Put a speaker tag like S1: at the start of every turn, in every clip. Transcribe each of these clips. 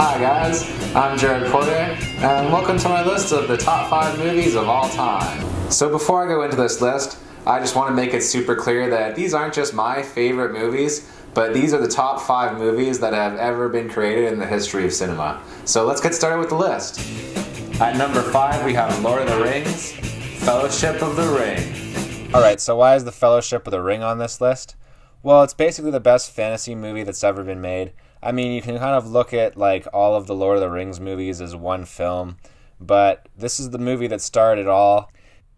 S1: Hi guys, I'm Jared Porter, and welcome to my list of the top 5 movies of all time. So before I go into this list, I just want to make it super clear that these aren't just my favorite movies, but these are the top 5 movies that have ever been created in the history of cinema. So let's get started with the list. At number 5 we have Lord of the Rings, Fellowship of the Ring. Alright, so why is the Fellowship of the Ring on this list? Well, it's basically the best fantasy movie that's ever been made. I mean, you can kind of look at like all of the Lord of the Rings movies as one film, but this is the movie that started it all.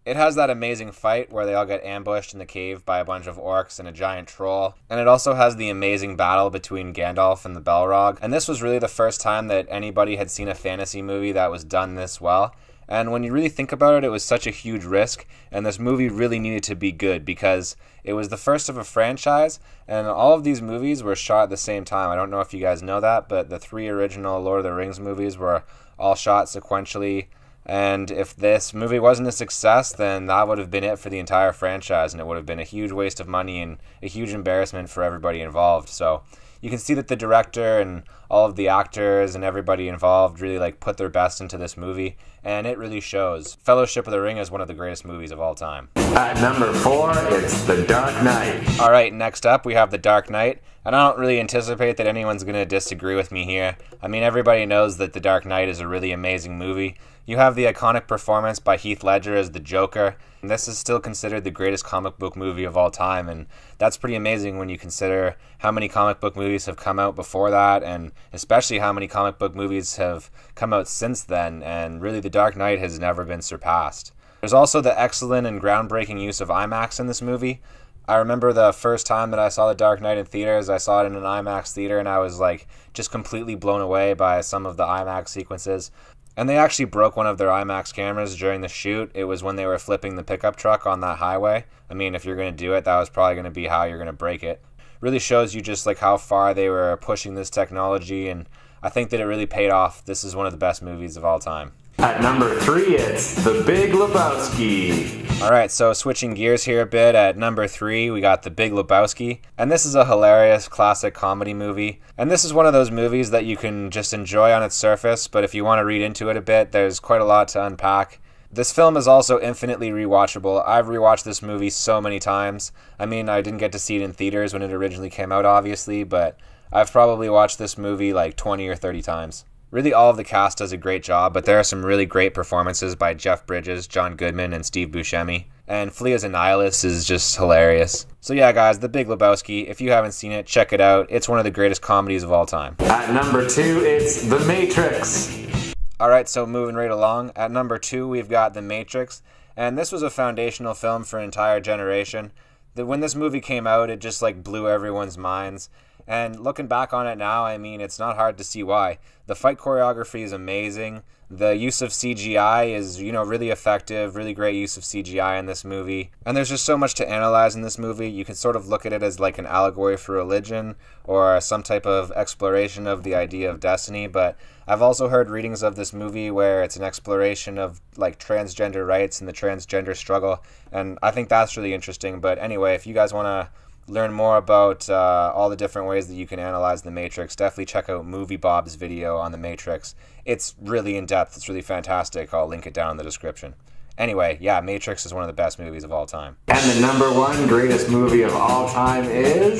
S1: It has that amazing fight where they all get ambushed in the cave by a bunch of orcs and a giant troll. And it also has the amazing battle between Gandalf and the Balrog. And this was really the first time that anybody had seen a fantasy movie that was done this well. And when you really think about it, it was such a huge risk, and this movie really needed to be good because it was the first of a franchise, and all of these movies were shot at the same time. I don't know if you guys know that, but the 3 original Lord of the Rings movies were all shot sequentially, and if this movie wasn't a success, then that would have been it for the entire franchise, and it would have been a huge waste of money and a huge embarrassment for everybody involved. So you can see that the director and all of the actors and everybody involved really like put their best into this movie, and it really shows. Fellowship of the Ring is one of the greatest movies of all time.
S2: At number 4, it's The Dark Knight.
S1: Alright, next up we have The Dark Knight, and I don't really anticipate that anyone's going to disagree with me here. I mean, everybody knows that The Dark Knight is a really amazing movie. You have the iconic performance by Heath Ledger as the Joker, and this is still considered the greatest comic book movie of all time, and that's pretty amazing when you consider how many comic book movies have come out before that, and especially how many comic book movies have come out since then, and really The Dark Knight has never been surpassed. There's also the excellent and groundbreaking use of IMAX in this movie. I remember the first time that I saw The Dark Knight in theaters, I saw it in an IMAX theater, and I was like just completely blown away by some of the IMAX sequences. And they actually broke one of their IMAX cameras during the shoot. It was when they were flipping the pickup truck on that highway. I mean, if you're going to do it, that was probably going to be how you're going to break it. Really shows you just like how far they were pushing this technology, and I think that it really paid off. This is one of the best movies of all time.
S2: At number 3, it's The Big Lebowski.
S1: Alright, so switching gears here a bit, at number 3 we got The Big Lebowski, and this is a hilarious classic comedy movie, and this is one of those movies that you can just enjoy on its surface, but if you want to read into it a bit, there's quite a lot to unpack. This film is also infinitely rewatchable. I've rewatched this movie so many times. I mean, I didn't get to see it in theaters when it originally came out, obviously, but I've probably watched this movie like 20 or 30 times. Really, all of the cast does a great job, but there are some really great performances by Jeff Bridges, John Goodman, and Steve Buscemi. And Flea as a nihilist is just hilarious. So yeah, guys, The Big Lebowski. If you haven't seen it, check it out. It's one of the greatest comedies of all time.
S2: At number 2, it's The Matrix.
S1: Alright, so moving right along. At number 2, we've got The Matrix. And this was a foundational film for an entire generation. When this movie came out, it just like blew everyone's minds. And looking back on it now, I mean, it's not hard to see why. The fight choreography is amazing. The use of CGI is, really effective, really great use of CGI in this movie. And there's just so much to analyze in this movie. You can sort of look at it as like an allegory for religion or some type of exploration of the idea of destiny. But I've also heard readings of this movie where it's an exploration of like transgender rights and the transgender struggle. And I think that's really interesting. But anyway, if you guys want to learn more about all the different ways that you can analyze The Matrix, definitely check out Movie Bob's video on The Matrix. It's really in-depth. It's really fantastic. I'll link it down in the description. Anyway, yeah, Matrix is one of the best movies of all time.
S2: And the number 1 greatest movie of all time is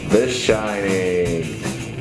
S2: The Shining.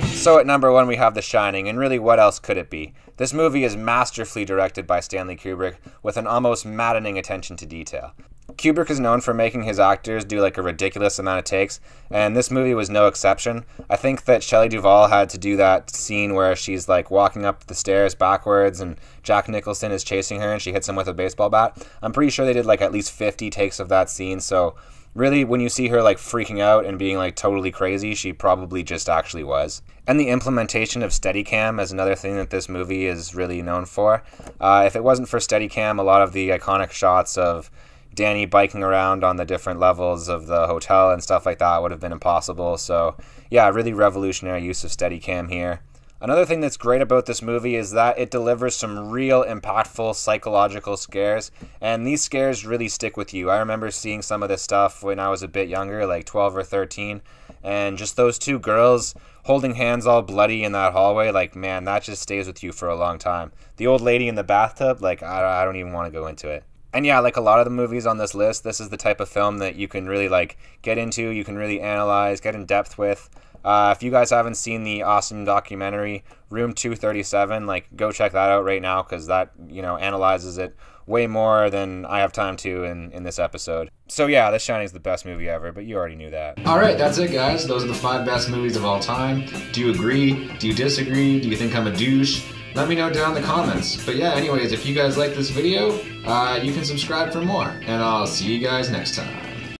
S1: So at number 1 we have The Shining, and really what else could it be? This movie is masterfully directed by Stanley Kubrick with an almost maddening attention to detail. Kubrick is known for making his actors do like a ridiculous amount of takes, and this movie was no exception. I think that Shelley Duvall had to do that scene where she's like walking up the stairs backwards and Jack Nicholson is chasing her and she hits him with a baseball bat. I'm pretty sure they did like at least 50 takes of that scene, so really when you see her like freaking out and being like totally crazy, she probably just actually was. And the implementation of Steadicam is another thing that this movie is really known for. If it wasn't for Steadicam, a lot of the iconic shots of Danny biking around on the different levels of the hotel and stuff like that would have been impossible. So yeah, really revolutionary use of Steadicam here. Another thing that's great about this movie is that it delivers some real impactful psychological scares, and these scares really stick with you. I remember seeing some of this stuff when I was a bit younger, like 12 or 13, and just those two girls holding hands all bloody in that hallway, like, man, that just stays with you for a long time. The old lady in the bathtub, like, I don't even want to go into it. And yeah, like a lot of the movies on this list, this is the type of film that you can really like get into, you can really analyze, get in depth with. If you guys haven't seen the awesome documentary Room 237, like go check that out right now, because that, you know, analyzes it way more than I have time to in this episode. So yeah, The Shining is the best movie ever, but you already knew that. Alright, that's it guys. Those are the 5 best movies of all time. Do you agree? Do you disagree? Do you think I'm a douche? Let me know down in the comments. But yeah, anyways, if you guys like this video, you can subscribe for more. And I'll see you guys next time.